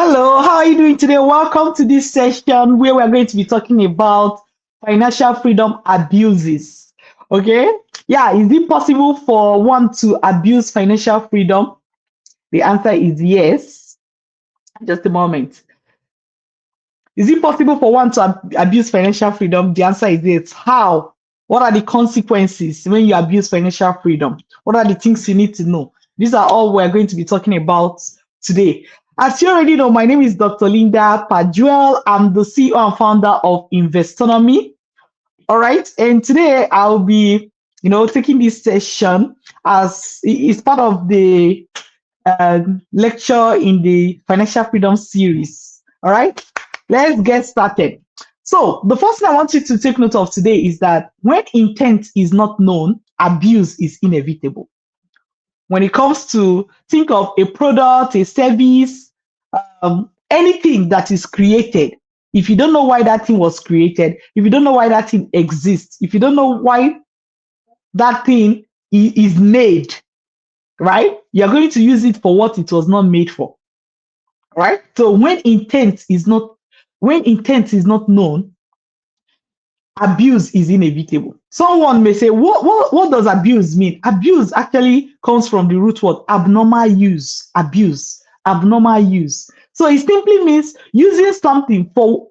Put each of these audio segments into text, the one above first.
Hello, how are you doing today? Welcome to this session where we're going to be talking about financial freedom abuses. Okay? Yeah, is it possible for one to abuse financial freedom? The answer is yes. Just a moment. Is it possible for one to abuse financial freedom? The answer is yes. How? What are the consequences when you abuse financial freedom? What are the things you need to know? These are all we're going to be talking about today. As you already know, my name is Dr. Linda Pajuel. I'm the CEO and founder of Investornomy. All right. And today I'll be, taking this session as it's part of the lecture in the financial freedom series. All right. Let's get started. So the first thing I want you to take note of today is that when intent is not known, abuse is inevitable. When it comes to think of a product, a service, anything that is created, if you don't know why that thing was created, if you don't know why that thing exists, if you don't know why that thing is made, right? You're going to use it for what it was not made for, right? So when intent is not known, abuse is inevitable. Someone may say, what does abuse mean? Abuse actually comes from the root word abnormal use, abuse, abnormal use. So it simply means using something for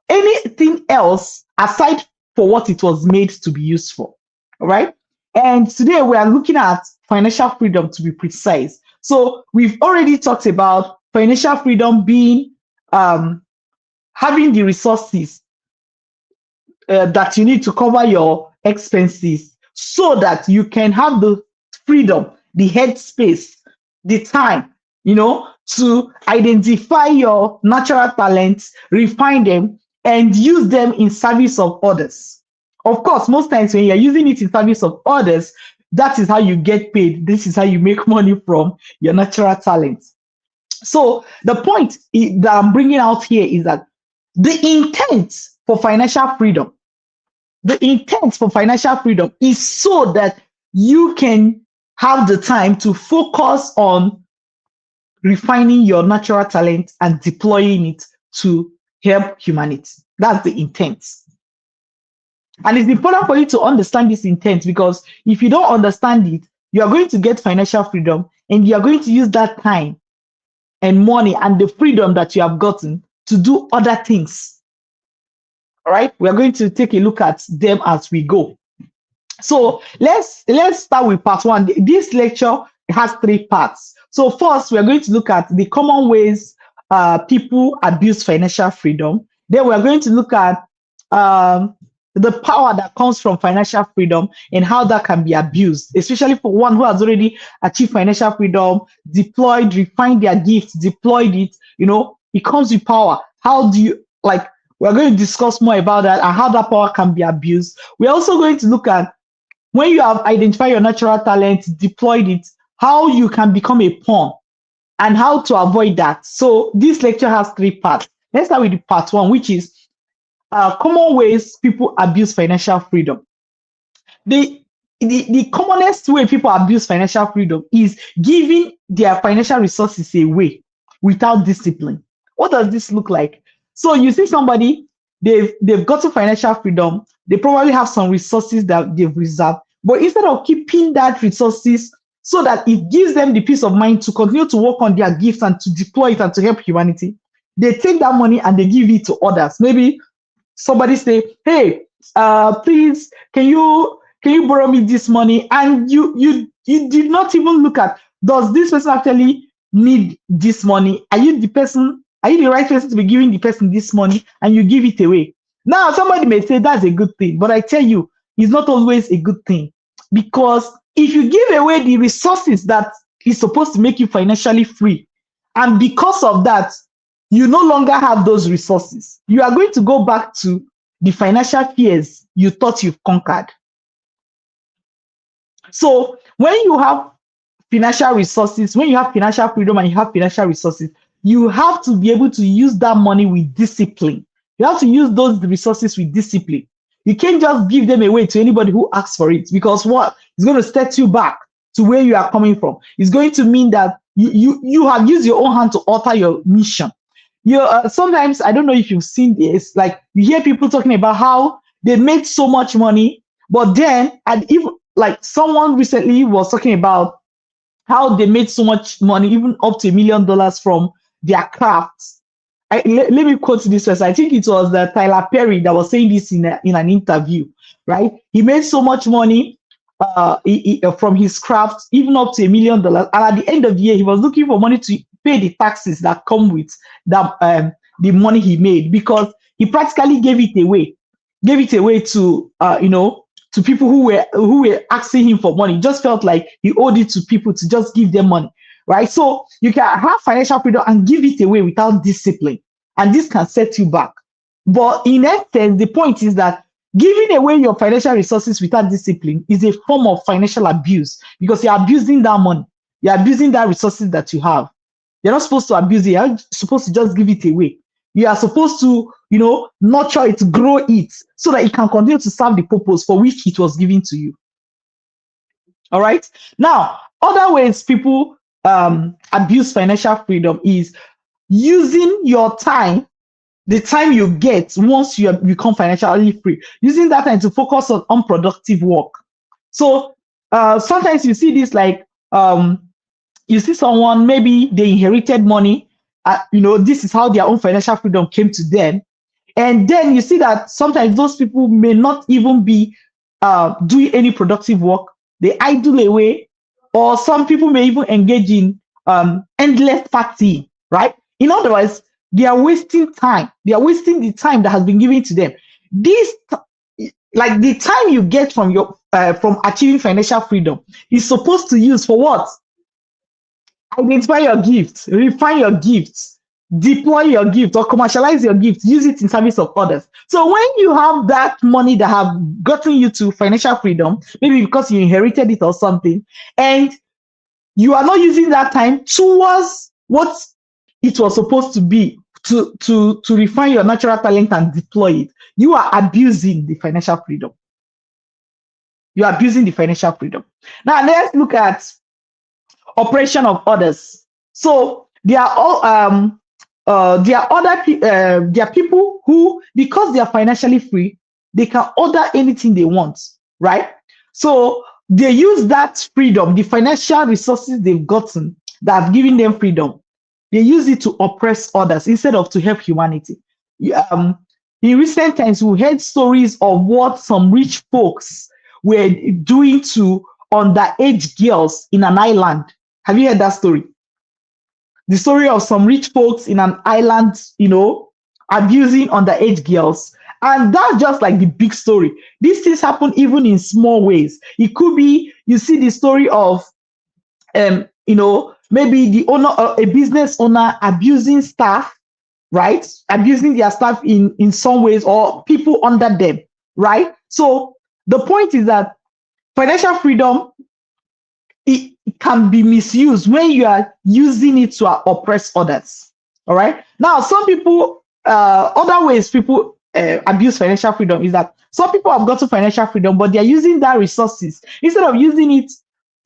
anything else aside for what it was made to be used for. All right. And today we are looking at financial freedom, to be precise. So we've already talked about financial freedom being having the resources that you need to cover your expenses so that you can have the freedom, the headspace, the time, to identify your natural talents, refine them, and use them in service of others. Of course, most times when you're using it in service of others, that is how you get paid. This is how you make money from your natural talents. So the point that I'm bringing out here is that the intent for financial freedom is so that you can have the time to focus on refining your natural talent and deploying it to help humanity. That's the intent. And it's important for you to understand this intent, because if you don't understand it, you are going to get financial freedom and you are going to use that time and money and the freedom that you have gotten to do other things. All right, we're going to take a look at them as we go. So let's start with part one. This lecture has 3 parts. So first, we're going to look at the common ways people abuse financial freedom. Then we're going to look at the power that comes from financial freedom and how that can be abused, especially for one who has already achieved financial freedom, deployed, refined their gifts, deployed it, it comes with power. How do you, we're going to discuss more about that and how that power can be abused. We're also going to look at when you have identified your natural talent, deployed it, how you can become a pawn and how to avoid that. So this lecture has 3 parts. Let's start with part 1, which is common ways people abuse financial freedom. The commonest way people abuse financial freedom is giving their financial resources away without discipline. What does this look like? So you see somebody, they've got to financial freedom, they probably have some resources that they've reserved, but instead of keeping that resources so that it gives them the peace of mind to continue to work on their gifts and to deploy it and to help humanity, they take that money and they give it to others. Maybe somebody say, hey, please, can you borrow me this money? And you did not even look at, does this person actually need this money? Are you the right person to be giving the person this money? And you give it away. Now, somebody may say that's a good thing, but I tell you, it's not always a good thing, because if you give away the resources that is supposed to make you financially free, and because of that, you no longer have those resources, you are going to go back to the financial fears you thought you've conquered. So when you have financial resources, when you have financial freedom and you have financial resources, you have to be able to use that money with discipline. You have to use those resources with discipline. You can't just give them away to anybody who asks for it, because what? It's going to set you back. to where you are coming from. It's going to mean that you have used your own hand to alter your mission. You sometimes, I don't know if you've seen this, like you hear people talking about how they made so much money, but then, and even like someone recently was talking about how they made so much money, even up to $1 million from their crafts. Let me quote this first. I think it was Tyler Perry that was saying this in an interview, right? He made so much money from his craft, even up to $1 million. And at the end of the year, he was looking for money to pay the taxes that come with that the money he made, because he practically gave it away to to people who were asking him for money. It just felt like he owed it to people to just give them money, right? So you can have financial freedom and give it away without discipline, and this can set you back. But in essence, the point is that giving away your financial resources without discipline is a form of financial abuse, because you're abusing that money, you're abusing that resources that you have. You're not supposed to abuse it, you're supposed to just give it away. You are supposed to, nurture it, grow it, so that it can continue to serve the purpose for which it was given to you. All right. Now, other ways people abuse financial freedom is using your time, the time you get once you have become financially free, using that time to focus on unproductive work. So sometimes you see this, like you see someone, maybe they inherited money, this is how their own financial freedom came to them. And then you see that sometimes those people may not even be doing any productive work. They idle away, or some people may even engage in endless party, right? In other words, they are wasting time. They are wasting the time that has been given to them. This, like the time you get from from achieving financial freedom, is supposed to use for what? Identify your gifts, refine your gifts, deploy your gift, or commercialize your gift, use it in service of others. So when you have that money that have gotten you to financial freedom, maybe because you inherited it or something, and you are not using that time towards what it was supposed to be, to refine your natural talent and deploy it, you are abusing the financial freedom. You are abusing the financial freedom. Now let's look at operation of others. So there are all there are people who, because they are financially free, they can order anything they want, right? So they use that freedom, the financial resources they've gotten that have given them freedom, they use it to oppress others instead of to help humanity. In recent times, we heard stories of what some rich folks were doing to underage girls in an island. Have you heard that story? The story of some rich folks in an island, abusing underage girls. And that's just like the big story. These things happen even in small ways. It could be, you see the story of, maybe the owner, a business owner abusing staff, right? Abusing their staff in some ways, or people under them, right? So the point is that financial freedom, it can be misused when you are using it to oppress others. All right. Now, some people, other ways people abuse financial freedom is that some people have gotten financial freedom, but they are using that resources instead of using it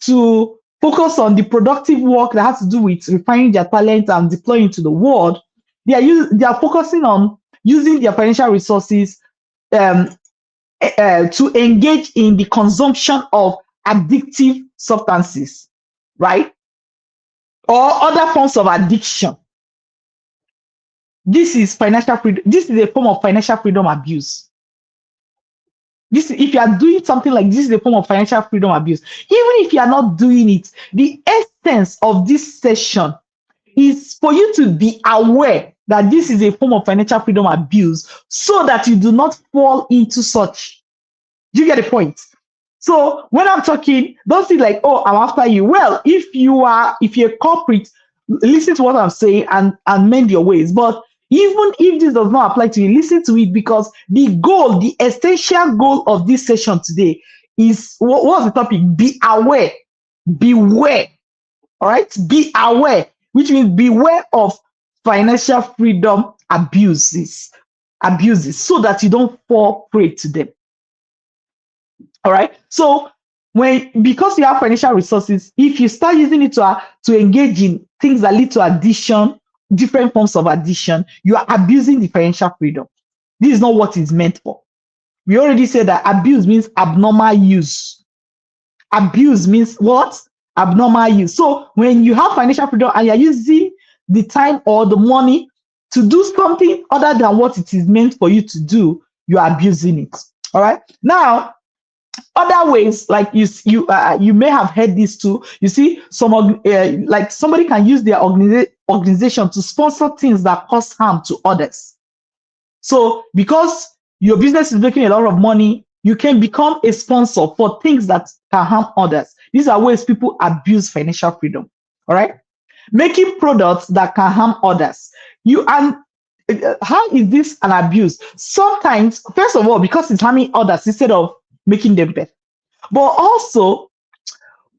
to focus on the productive work that has to do with refining their talent and deploying to the world. They are focusing on using their financial resources to engage in the consumption of addictive substances, right? Or other forms of addiction. This is financial freedom. This is a form of financial freedom abuse. If you are doing something like this, is a form of financial freedom abuse. Even if you are not doing it, the essence of this session is for you to be aware that this is a form of financial freedom abuse, so that you do not fall into such. Do you get the point? So when I'm talking, don't feel like, oh, I'm after you. Well, if you're a culprit, listen to what I'm saying and mend your ways. But even if this does not apply to you, listen to it, because the goal, the essential goal of this session today is, what's the topic? Be aware. Beware. All right? Be aware, which means beware of financial freedom abuses, so that you don't fall prey to them. All right. So because you have financial resources, if you start using it to engage in things that lead to addiction, different forms of addiction, you are abusing the financial freedom. This is not what it's meant for. We already said that abuse means abnormal use. Abuse means what? Abnormal use. So when you have financial freedom and you're using the time or the money to do something other than what it is meant for you to do, you are abusing it. All right. Now, other ways, like you may have heard this too. You see, like somebody can use their organization to sponsor things that cause harm to others. So because your business is making a lot of money, you can become a sponsor for things that can harm others. These are ways people abuse financial freedom. All right, making products that can harm others. How is this an abuse? Sometimes, first of all, because it's harming others instead of making them better. But also,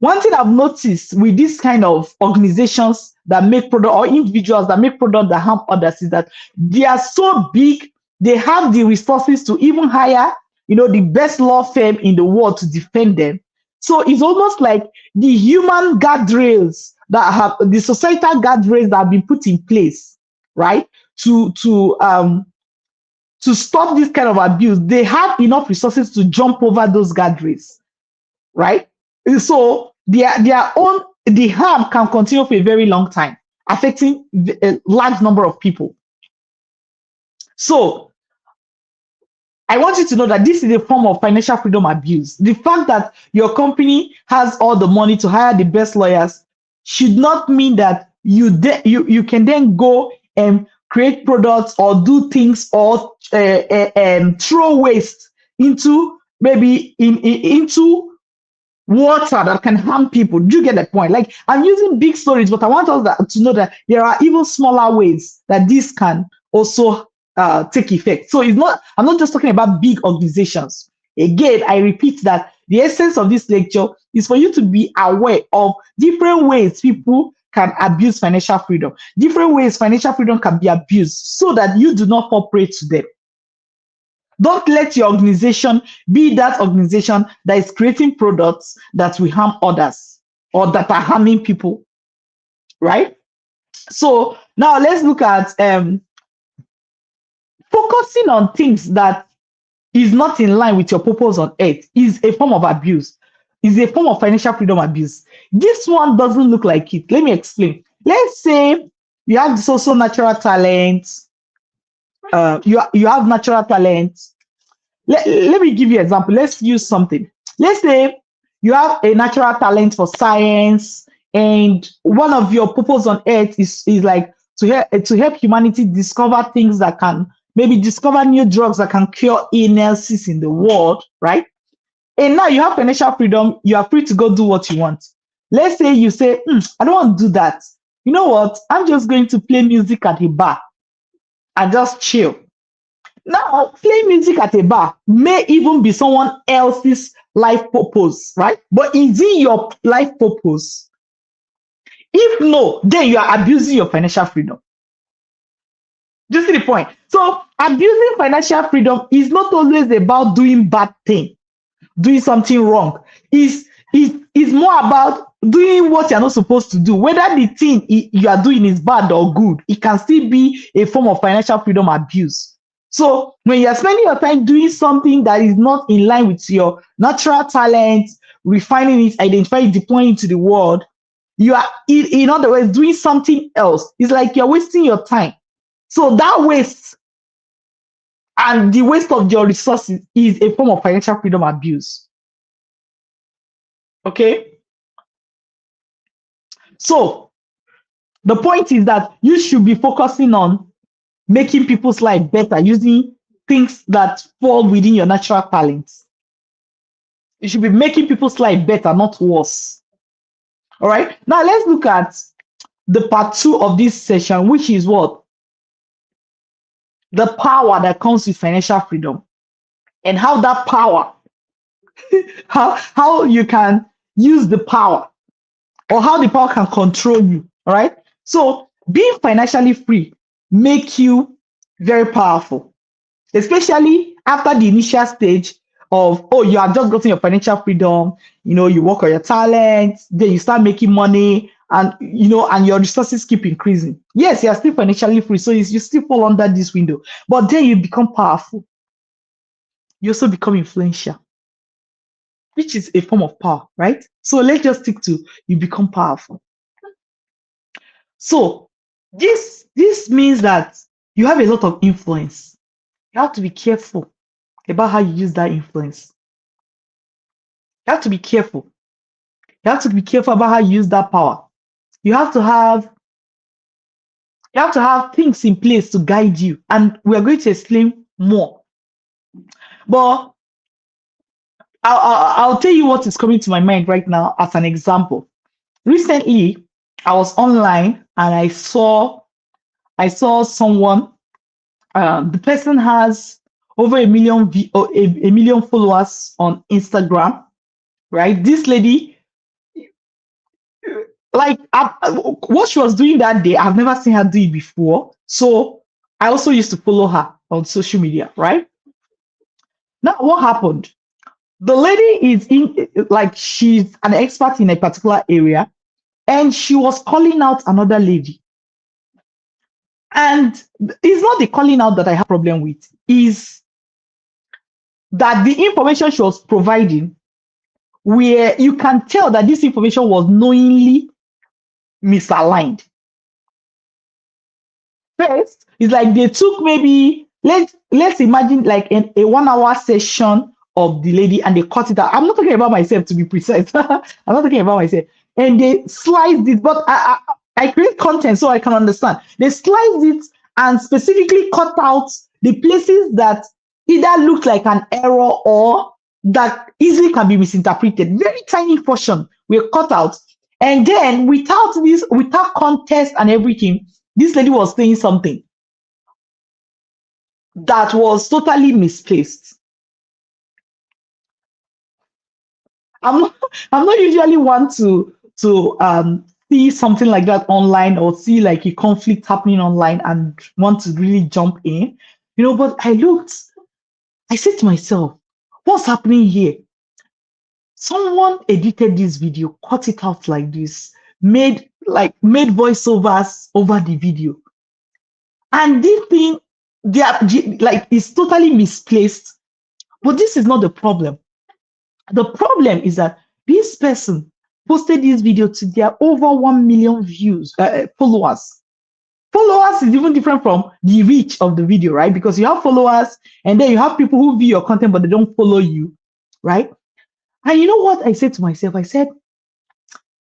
one thing I've noticed with this kind of organizations that make product or individuals that make product that harm others is that they are so big, they have the resources to even hire, the best law firm in the world to defend them. So it's almost like the human guardrails that have the societal guardrails that have been put in place, right? To stop this kind of abuse, they have enough resources to jump over those guardrails, right? And so the harm can continue for a very long time, affecting a large number of people. So I want you to know that this is a form of financial freedom abuse. The fact that your company has all the money to hire the best lawyers should not mean that you can then go and create products or do things or throw waste into into water that can harm people. Do you get the point? Like, I'm using big stories, but I want us to know that there are even smaller ways that this can also take effect. So I'm not just talking about big organizations. Again, I repeat that the essence of this lecture is for you to be aware of different ways people can abuse financial freedom, different ways financial freedom can be abused, so that you do not fall prey to them. Don't let your organization be that organization that is creating products that will harm others or that are harming people, right? So now let's look at focusing on things that is not in line with your purpose on earth is a form of abuse, is a form of financial freedom abuse. This one doesn't look like it. Let me explain. Let's say you have this also natural talent. You have natural talent. Let me give you an example. Let's use something. Let's say you have a natural talent for science, and one of your purpose on earth is like to help humanity discover things that can maybe discover new drugs that can cure illnesses in the world, right? And now you have financial freedom. You are free to go do what you want. Let's say you say, I don't want to do that. You know what? I'm just going to play music at a bar and just chill. Now, playing music at a bar may even be someone else's life purpose, right? But is it your life purpose? If no, then you are abusing your financial freedom. Do you see the point? So abusing financial freedom is not always about doing bad thing, doing something wrong. It's more about doing what you're not supposed to do. Whether the thing you are doing is bad or good, it can still be a form of financial freedom abuse. So when you're spending your time doing something that is not in line with your natural talent, refining it, identifying, deploying it to the world, you are, in other words, doing something else. It's like you're wasting your time. So that waste and the waste of your resources is a form of financial freedom abuse. Okay? So the point is that you should be focusing on making people's life better using things that fall within your natural talents. You should be making people's life better, not worse. All right. Now let's look at the part 2 of this session, which is what? The power that comes with financial freedom, and how that power, how you can use the power, or how the power can control you. All right. So being financially free make you very powerful, especially after the initial stage of, oh, you have just gotten your financial freedom, you work on your talent, then you start making money, and and your resources keep increasing. Yes, you are still financially free, so you still fall under this window, but then you become powerful. You also become influential, which is a form of power, right? So let's just stick to you become powerful. So this means that you have a lot of influence. You have to be careful about how you use that influence. You have to be careful. You have to be careful about how you use that power. You have to have things in place to guide you, and we are going to explain more. But I'll tell you what is coming to my mind right now as an example. Recently, I was online and I saw someone. The person has over a million followers on Instagram, right? This lady, like what she was doing that day, I've never seen her do it before. So I also used to follow her on social media, right? Now, what happened? The lady is in, like, she's an expert in a particular area, and she was calling out another lady. And it's not the calling out that I have problem with, is that the information she was providing, where you can tell that this information was knowingly misaligned. First, it's like they took, maybe, let's imagine like a 1 hour session of the lady, and they cut it out. I'm not talking about myself, to be precise. I'm not talking about myself. And they sliced it, but I create content so I can understand. They sliced it and specifically cut out the places that either look like an error or that easily can be misinterpreted. Very tiny portion were cut out. And then without context and everything, this lady was saying something that was totally misplaced. I'm not, I'm not usually one to see something like that online, or see like a conflict happening online and want to really jump in, but I said to myself, what's happening here? Someone edited this video, cut it out like this, made voiceovers over the video. And this thing, they are like, is totally misplaced. But this is not the problem. The problem is that this person posted this video to their over 1 million followers. Followers is even different from the reach of the video, right? Because you have followers, and then you have people who view your content but they don't follow you, right? And you know what I said to myself? I said,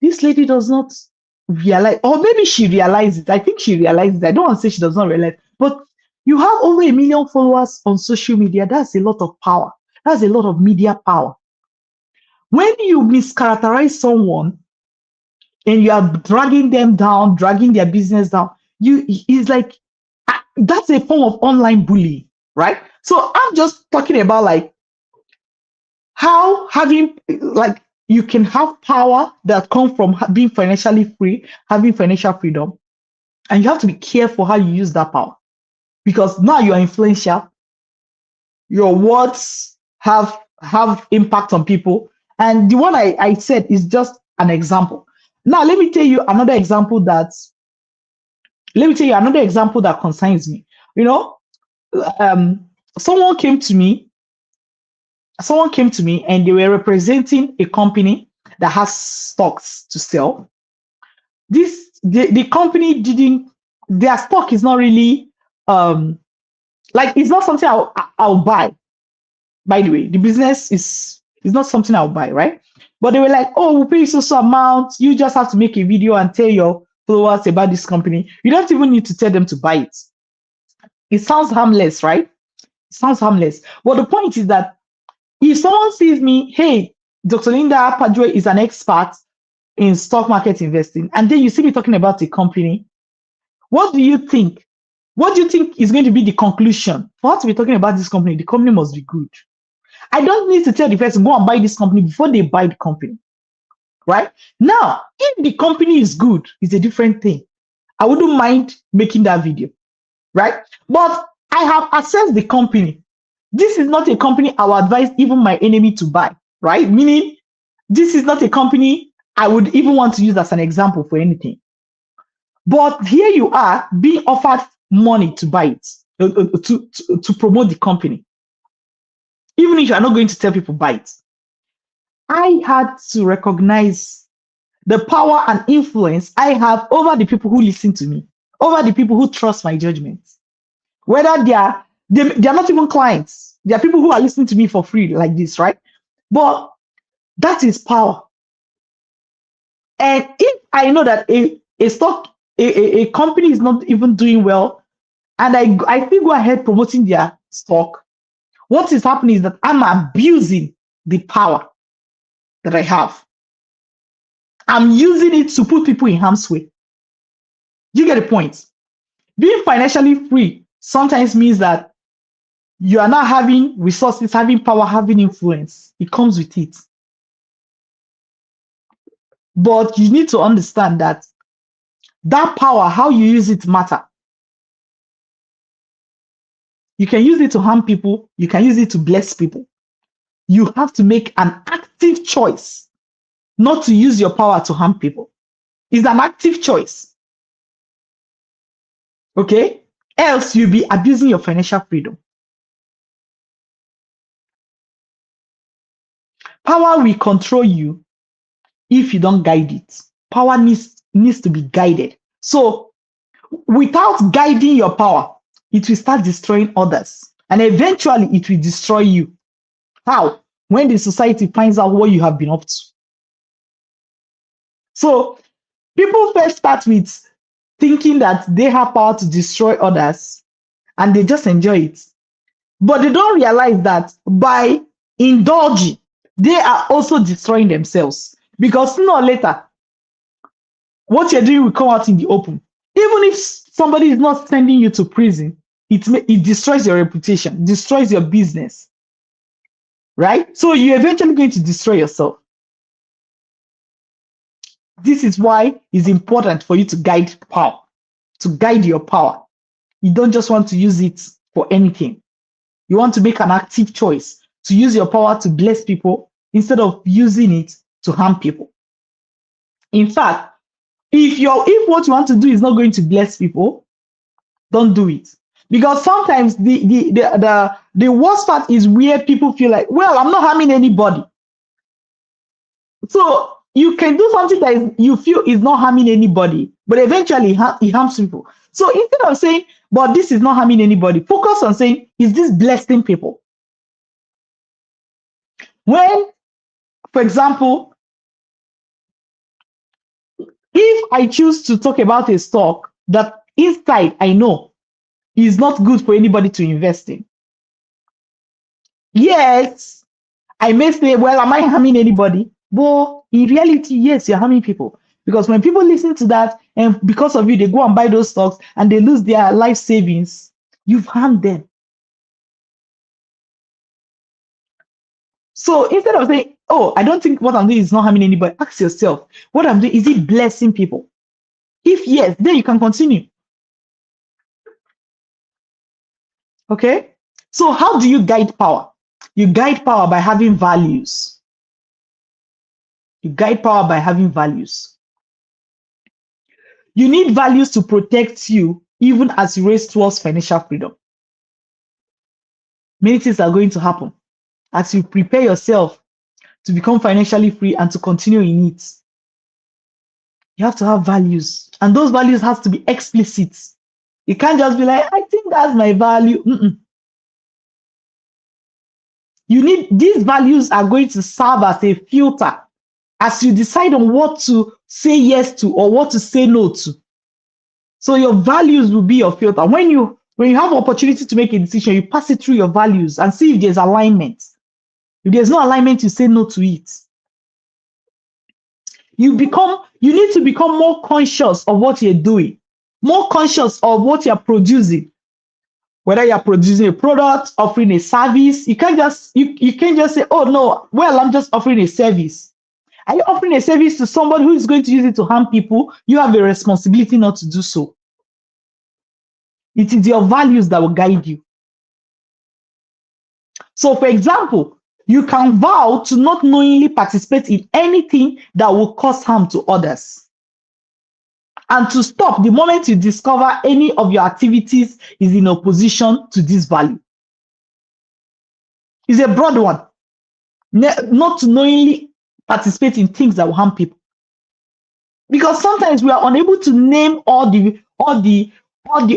this lady does not realize, or maybe she realizes. I think she realizes. I don't want to say she does not realize, but you have over 1 million followers on social media. That's a lot of power. That's a lot of media power. When you mischaracterize someone and you are dragging them down, dragging their business down, it's like, that's a form of online bullying, right? So I'm just talking about like how having, like, you can have power that comes from being financially free, having financial freedom, and you have to be careful how you use that power, because now you are influential. Your words have impact on people, and the one I said is just an example. Now let me tell you another example that concerns me. Um, someone came to me and they were representing a company that has stocks to sell. The company didn't, their stock is not really, like, it's not something I'll buy. By the way, the business is not something I'll buy, right? But they were like, oh, we'll pay you so amount. You just have to make a video and tell your followers about this company. You don't even need to tell them to buy it. It sounds harmless, right? It sounds harmless. But the point is that if someone sees me, hey, Dr. Linda Padre is an expert in stock market investing, and then you see me talking about a company, what do you think? What do you think is going to be the conclusion? For us to be talking about this company, the company must be good. I don't need to tell the person, go and buy this company before they buy the company, right? Now, if the company is good, it's a different thing. I wouldn't mind making that video, right? But I have assessed the company. This is not a company I would advise even my enemy to buy, right? Meaning, this is not a company I would even want to use as an example for anything. But here you are being offered money to buy it, to promote the company, even if you are not going to tell people buy it. I had to recognize the power and influence I have over the people who listen to me, over the people who trust my judgment. Whether they are not even clients, they are people who are listening to me for free like this, right? But that is power. And if I know that a company is not even doing well, and I still go ahead promoting their stock, what is happening is that I'm abusing the power that I have. I'm using it to put people in harm's way. You get the point? Being financially free sometimes means that you are not having resources, having power, having influence. It comes with it. But you need to understand that power, how you use it, matter. You can use it to harm people. You can use it to bless people. You have to make an active choice not to use your power to harm people. It's an active choice. Okay? Else you'll be abusing your financial freedom. Power will control you if you don't guide it. Power needs to be guided. So without guiding your power, it will start destroying others. And eventually it will destroy you. How? When the society finds out what you have been up to. So people first start with thinking that they have power to destroy others and they just enjoy it. But they don't realize that by indulging, they are also destroying themselves. Because sooner or later, what you're doing will come out in the open. Even if somebody is not sending you to prison, it destroys your reputation, destroys your business, right? So you're eventually going to destroy yourself. This is why it's important for you to guide power, to guide your power. You don't just want to use it for anything. You want to make an active choice to use your power to bless people instead of using it to harm people. In fact, if what you want to do is not going to bless people, don't do it. Because sometimes the worst part is where people feel like, well, I'm not harming anybody. So you can do something that you feel is not harming anybody, but eventually it harms people. So instead of saying, but this is not harming anybody, focus on saying, is this blessing people? When, for example, if I choose to talk about a stock that inside I know is not good for anybody to invest in, yes, I may say, well, am I harming anybody? But in reality, yes, you're harming people. Because when people listen to that, and because of you, they go and buy those stocks and they lose their life savings, you've harmed them. So instead of saying, oh, I don't think what I'm doing is not harming anybody, ask yourself, what I'm doing, is it blessing people? If yes, then you can continue. Okay? So how do you guide power? You guide power by having values. You guide power by having values. You need values to protect you even as you race towards financial freedom. Many things are going to happen as you prepare yourself to become financially free and to continue in it. You have to have values, and those values have to be explicit. You can't just be like, I think that's my value. These values are going to serve as a filter as you decide on what to say yes to or what to say no to. So your values will be your filter. When you have opportunity to make a decision, you pass it through your values and see if there's alignment. If there's no alignment, you say no to it. You need to become more conscious of what you're doing, more conscious of what you're producing. Whether you're producing a product, offering a service, you can't just say, oh no, well, I'm just offering a service. Are you offering a service to somebody who is going to use it to harm people? You have a responsibility not to do so. It is your values that will guide you. So, for example, you can vow to not knowingly participate in anything that will cause harm to others, and to stop the moment you discover any of your activities is in opposition to this value. It's a broad one. Not to knowingly participate in things that will harm people. Because sometimes we are unable to name all the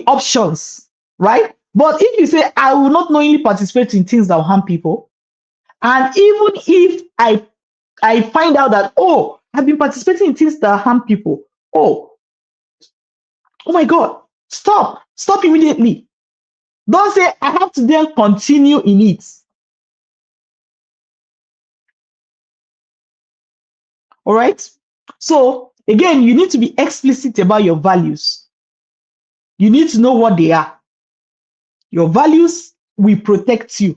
options, right? But if you say, I will not knowingly participate in things that will harm people, and even if I find out that, oh, I've been participating in things that harm people, oh, oh my God, stop immediately. Don't say I have to then continue in it. All right. So again, you need to be explicit about your values. You need to know what they are. Your values will protect you.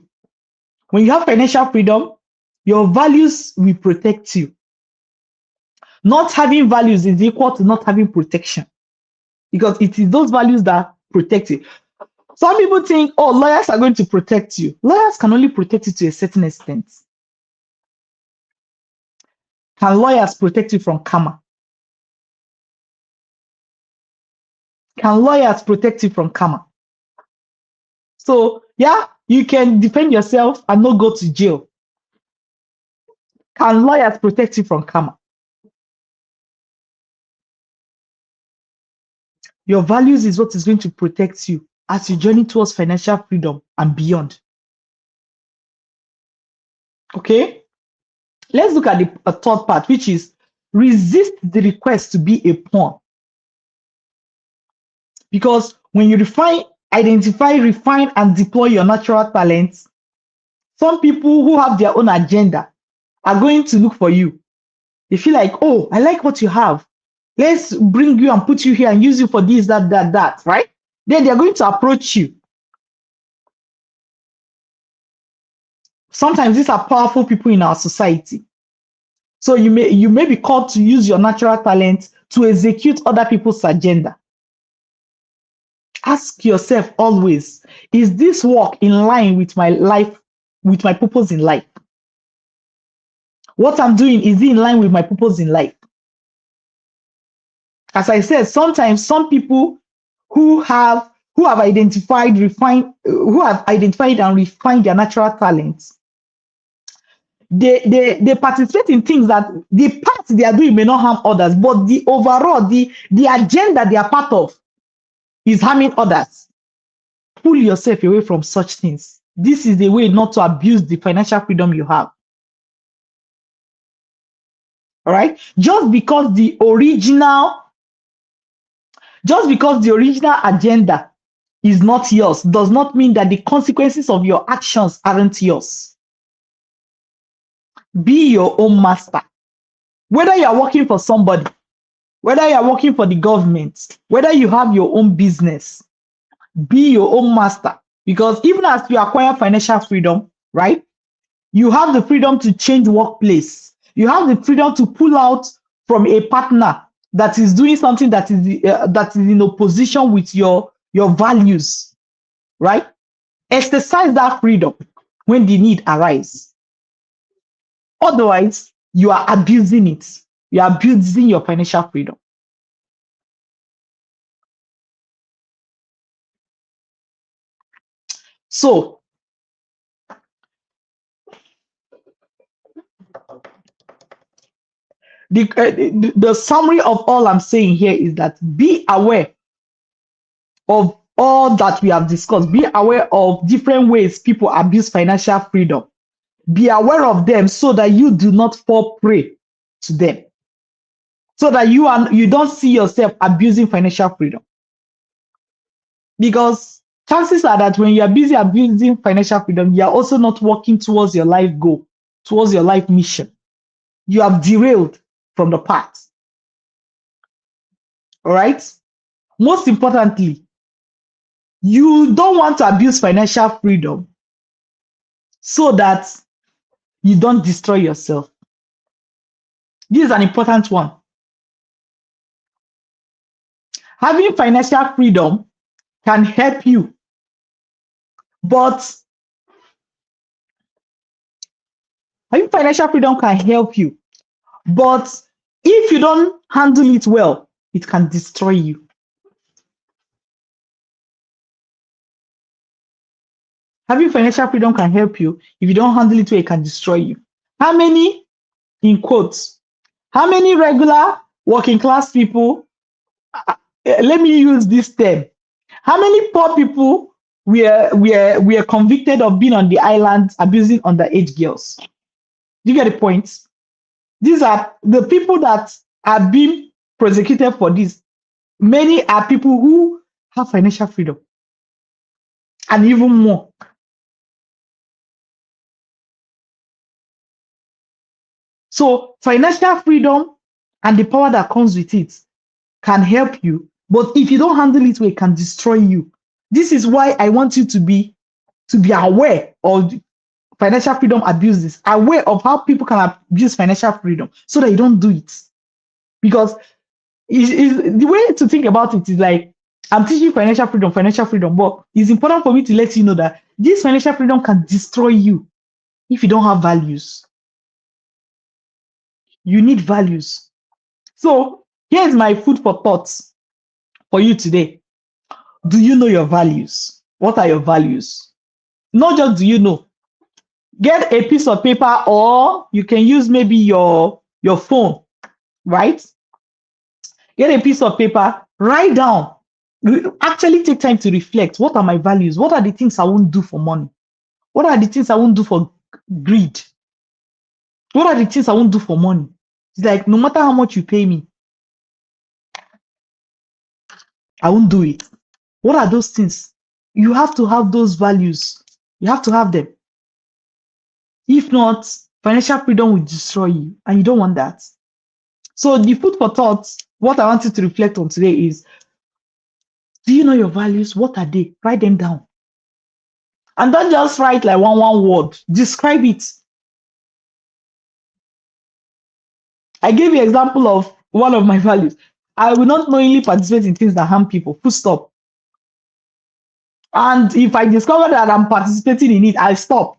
When you have financial freedom, your values will protect you. Not having values is equal to not having protection, because it is those values that protect you. Some people think, oh, lawyers are going to protect you. Lawyers can only protect you to a certain extent. Can lawyers protect you from karma? Can lawyers protect you from karma? So, yeah, you can defend yourself and not go to jail. Can lawyers protect you from karma? Your values is what is going to protect you as you journey towards financial freedom and beyond. Okay? Let's look at the third part, which is resist the request to be a pawn. Because when you identify, refine, and deploy your natural talents, some people who have their own agenda are going to look for you. They feel like, oh, I like what you have. Let's bring you and put you here and use you for this, that, right? Then they're going to approach you. Sometimes these are powerful people in our society. So you may be called to use your natural talent to execute other people's agenda. Ask yourself always, is this work in line with my life, with my purpose in life? What I'm doing, is it in line with my purpose in life? As I said, sometimes some people who have identified and refined their natural talents, they participate in things that the part they are doing may not harm others, but the overall, the agenda they are part of is harming others. Pull yourself away from such things. This is the way not to abuse the financial freedom you have. All right? Just because the original agenda is not yours does not mean that the consequences of your actions aren't yours. Be your own master. Whether you are working for somebody, whether you are working for the government, whether you have your own business, be your own master. Because even as you acquire financial freedom, right, you have the freedom to change workplace. You have the freedom to pull out from a partner that is doing something that is in opposition with your values, right? Exercise that freedom when the need arises. Otherwise, you are abusing it. You are abusing your financial freedom. So, the summary of all I'm saying here is that be aware of all that we have discussed. Be aware of different ways people abuse financial freedom. Be aware of them so that you do not fall prey to them. So that you don't see yourself abusing financial freedom. Because chances are that when you are busy abusing financial freedom, you are also not working towards your life goal, towards your life mission. You have derailed from the path. All right? Most importantly, you don't want to abuse financial freedom so that you don't destroy yourself. This is an important one. Having financial freedom can help you, but Having financial freedom can help you, but if you don't handle it well, it can destroy you. Having financial freedom can help you. If you don't handle it well, it can destroy you. How many, in quotes, how many regular working class people, let me use this term, how many poor people were convicted of being on the island abusing underage girls? Do you get the point? These are the people that are being prosecuted for this. Many are people who have financial freedom and even more. So financial freedom and the power that comes with it can help you, but if you don't handle it well, it can destroy you. This is why I want you to be aware of financial freedom abuses, aware of how people can abuse financial freedom so that you don't do it. Because the way to think about it is like, I'm teaching financial freedom, but it's important for me to let you know that this financial freedom can destroy you if you don't have values. You need values. So here's my food for thought for you today. Do you know your values? What are your values? Not just do you know. Get a piece of paper, or you can use maybe your phone, right? Get a piece of paper, write down. Actually take time to reflect. What are my values? What are the things I won't do for money? What are the things I won't do for greed? What are the things I won't do for money? It's like, no matter how much you pay me, I won't do it. What are those things? You have to have those values. You have to have them. If not, financial freedom will destroy you, and you don't want that. So the food for thought, what I want you to reflect on today is, do you know your values? What are they? Write them down. And don't just write like one word. Describe it. I gave you an example of one of my values. I will not knowingly participate in things that harm people. Full stop. And if I discover that I'm participating in it, I'll stop.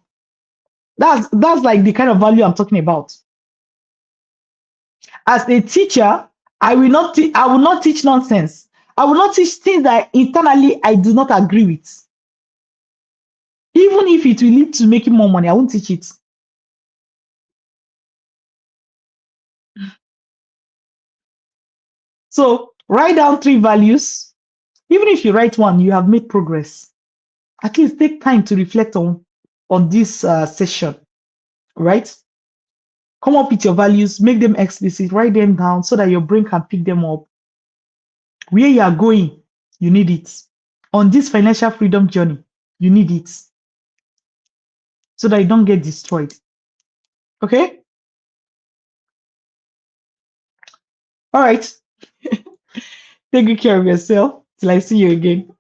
That's like the kind of value I'm talking about. As a teacher, I will not teach nonsense. I will not teach things that internally I do not agree with. Even if it will lead to making more money, I won't teach it. So write down 3 values. Even if you write one, you have made progress. At least take time to reflect on this session, right? Come up with your values, make them explicit, write them down so that your brain can pick them up. Where you are going, you need it. On this financial freedom journey, you need it so that you don't get destroyed. Okay? All right. Take good care of yourself till I see you again.